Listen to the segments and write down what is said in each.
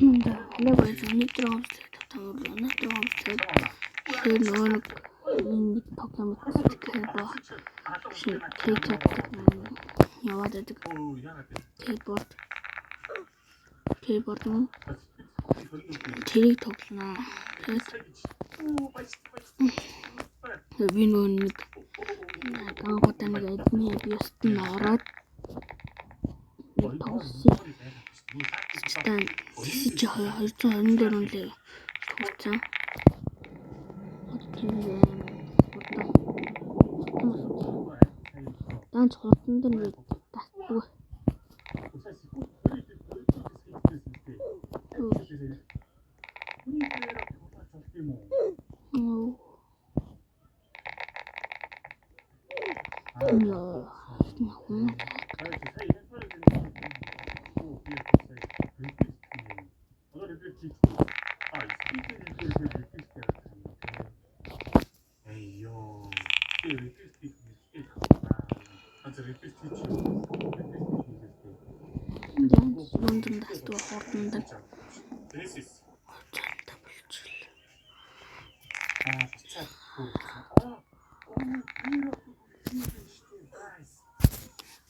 Да, не важно, не тромся, там не тромся. Ще ног нэг тоглоом хэлбэ. Шин кейчат яваад байдаг. Keyboard нь тэрийг тоглоно. Тэгээд би нэг гангуудаа нэг админ биост нь ороод тоглосон. Стан чи 224 лээ тоглосон. Данч хурдан дээр татдаг.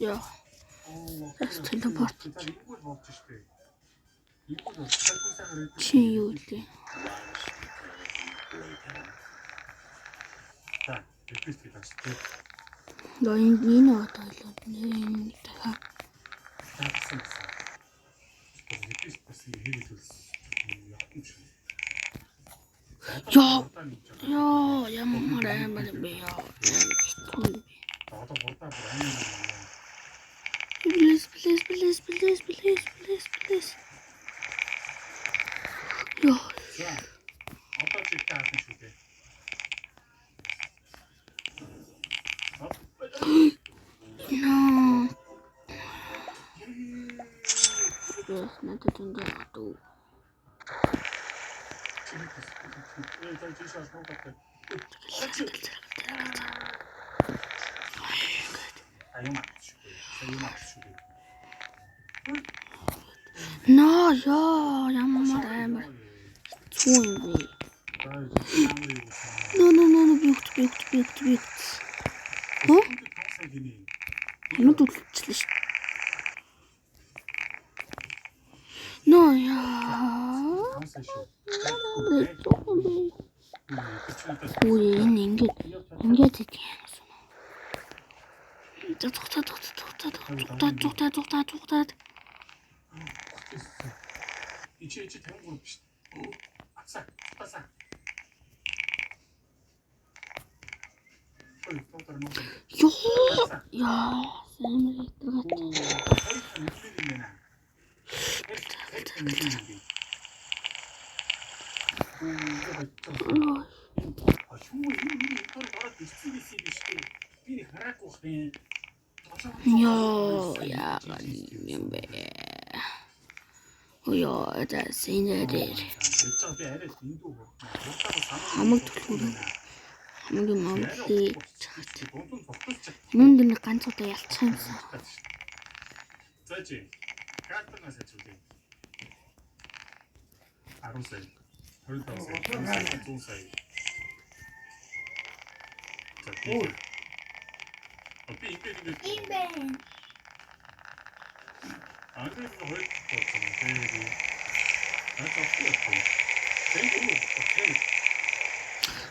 Ja, das Teleport. Чиюли. Да, не надо, не так. Я мамаре бе. Please. Ja. Одоо чи таасан шүү дээ. No. Yes, надад зөндөө хатуу. No, ямар амар цүүн бэ. No, би. Хөө? Юу төлөвчлээ шүү. No, Ой, энэ ингээд тийм. Тугтаа. Ичи тавин биш. Атсаа. Яа, сэмэр это синьорит. Хамаг мамли. Нүнд нэг ганц удаа ялчих юмсан. За чи. Картнаас ачуулъя. 10 сая. 20 сая. 100 сая. За би. Имбэн. 아니 왜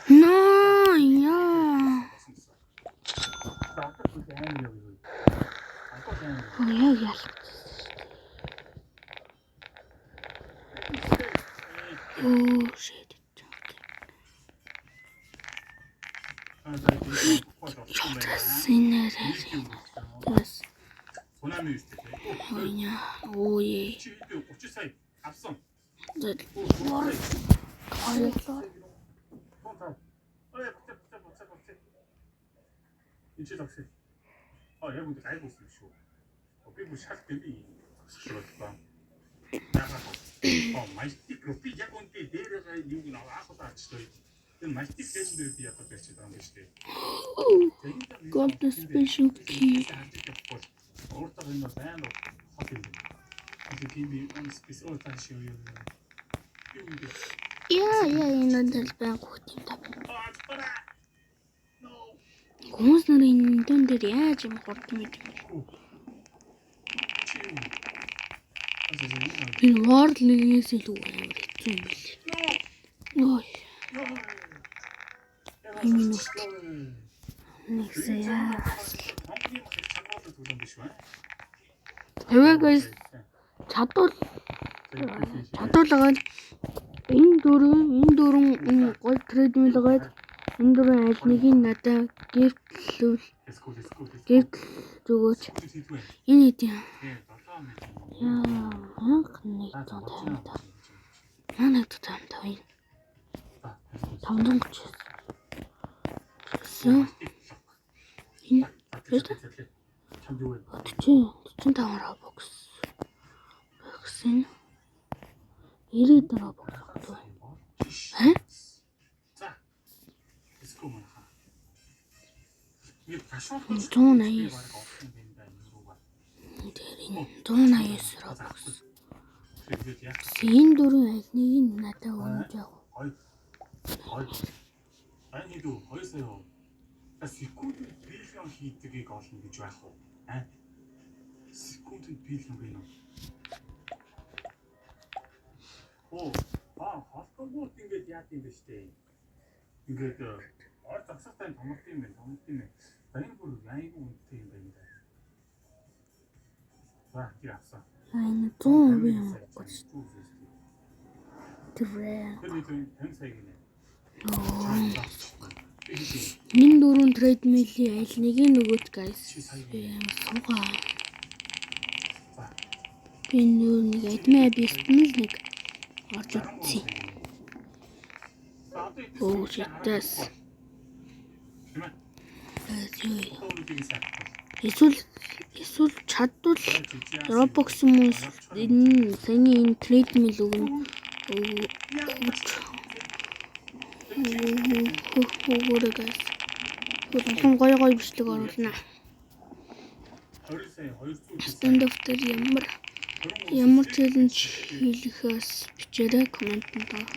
No, ja. Ja. Oh shit. Das. 오예. 인체작세. 여러분들 알고 있으시오. 그리고 샷들이 그렇다. 나가서 마이스틱 그룹이 야건데 내려가 이거 나와서 다 치더이. 마이스틱 대신들이 약간 배치다는 것이대. Got the special key. өөртөө энэ байна уу хот юм. give me one space. Oh, that's you. Яа энэ дээл баян хөхт юм та. No. Хүмүүс нарын энэ дэн дээр яаж юм хурд юм бэ? Энэ World League-с илүү амар хэцүү юм биш. Ой. Тэгвэл чадварлагаад энэ дөрөв гол трейдмил гаад энэ дөрөв аль нэг нь надад гифтлүүл өгөөч. Энэ хэдийн яа анх нэг тоо тавида. Манай тавин. 530. Гэсэн. Энэ чамд юу вэ? 45 робокс. Гэсэн. 90 робокс. Хэ? За. Эско манайха. Ийм ташаал 180. Тэрийн 180 робокс. Энэ дөрөв аль нэг нь надад өгөөж яав. Ань хэдүү 2 сая. Секундэд биллион хийдгийг олно гэж байх уу? Секундэд биллион гэнэ. Холбогд ингэж яат юм бэ штэ. Ингээд ор загсахтай томорт юм байна. Баян бүр айгүй үнэтэй юм байна. За тий авсан. Энэ 100 юм гэж. Тэр энэ сая гинэ. Энэ дөрөв трейдмилийн аль нэг нь нөгөөч guys. Суугаа. Би нэг админ бистмэл нэг орж утсан. Оо шигтас. Эсвэл чадвал Roblox юм уу? Энэ саяны энэ трейдмил өгнө. Гүрэ guys. Гүрэн гой бичлэг оруулна. Stand of the ямар challenge хийхээс бичээрэй комментод.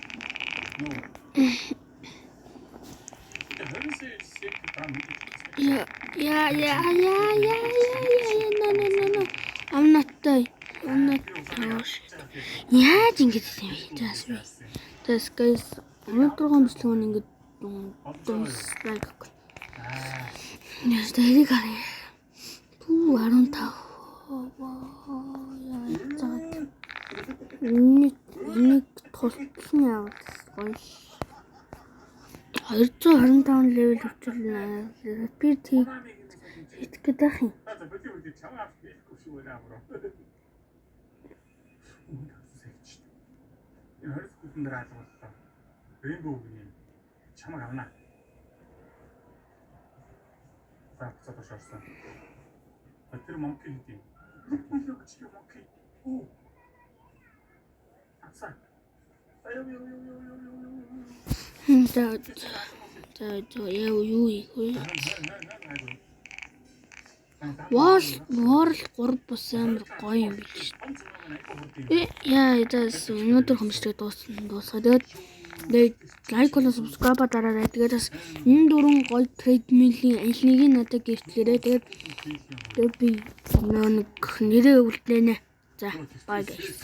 Yeah. No. I'm not. Яаж ингэж юм бэ? Тэс guys, өнөөдөр гомдлон ингэж дуусдаг. Яста хэрэг харъя. 15. Нэг тултсан яваад гоё. 225 левел өчрлөө. Repeat хийх гэдэг юм. Энэ хориг хүтэн дээр алгууллаа. Рейнбоу гинэ. Чамаг авна. За шаарсан. Тэр монки хийдий. Монки. Оо. Атсан. Яа юу ийхүү. World 3 бас амар гоё юм биш. Яа эдээс өнөөдөр хэмжлэг дуусгаад тэгээд лайк болон subscribe дараарай. Тэгээд бас энэ дөрвөн гоё трейдмилийн аль нэг нь надад гэрчлээрэй. Тэгээд би нэрээ өвлдэнэ. За bye guys.